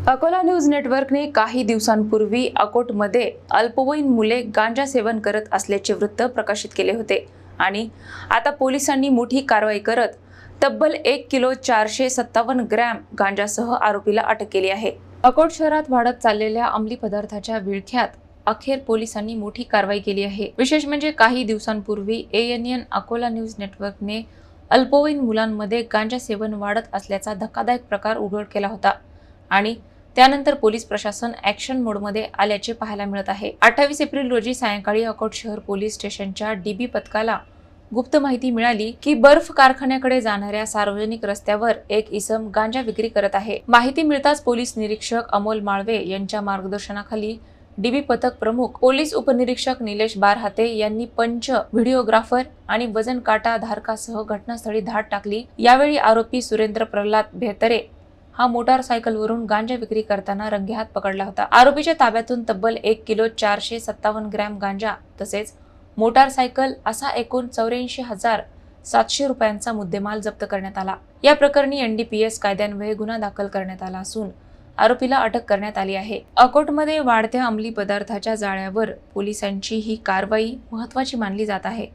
Akola news नेटवर्कने काही दिवसांपूर्वी अकोटमध्ये अल्पवयीन मुले गांजा सेवन करत असल्याचे वृत्त प्रकाशित केले होते आणि आता पोलिसांनी मोठी कारवाई करत तब्बल 1 किलो 457 ग्रॅम गांजासह आरोपीला अटक केली आहे। अकोट शहरात वाढत चाललेल्या अंमली पदार्थाच्या विळख्यात अखेर पोलिसांनी मोठी कारवाई केली आहे। विशेष म्हणजे काही दिवसांपूर्वी ANN अकोला न्यूज नेटवर्कने अल्पवयीन मुलांमध्ये गांजा सेवन वाढत असल्याचा धक्कादायक प्रकार उघड केला होता आणि त्यानंतर पोलीस प्रशासन ऍक्शन मोडमध्ये आल्याचे पाहायला मिळत आहे। 28 एप्रिल रोजी सायंकाळी अकोट शहर पोलीस स्टेशनच्या DB पथकाला गुप्त माहिती मिळाली की बर्फ कारखान्याकडे जाणाऱ्या सार्वजनिक रस्त्यावर एक इसम गांजा विक्री करत आहे। माहिती मिळताच पोलीस निरीक्षक अमोल माळवे यांच्या मार्गदर्शनाखाली DB पथक प्रमुख पोलीस उपनिरीक्षक निलेश बारहाते यांनी पंच, व्हिडिओग्राफर आणि वजन काटा धारकासह घटनास्थळी धाड टाकली। यावेळी आरोपी सुरेंद्र प्रल्हाद भेतरे हा मोटारसायकलवरून गांजा विक्री करताना रंगेहात पकडला होता। आरोपीच्या ताब्यातून तब्बल 1 किलो 457 ग्रॅम गांजा तसेच मोटारसायकल असा एकूण 84,700 रुपयांचा मुद्देमाल जप्त करण्यात आला। या प्रकरणी NDPS कायद्यान्वये गुन्हा दाखल करण्यात आला असून आरोपीला अटक करण्यात आली आहे। अकोटमध्ये वाढत्या अंमली पदार्थाच्या जाळ्यावर पोलिसांची ही कारवाई महत्त्वाची मानली जात आहे।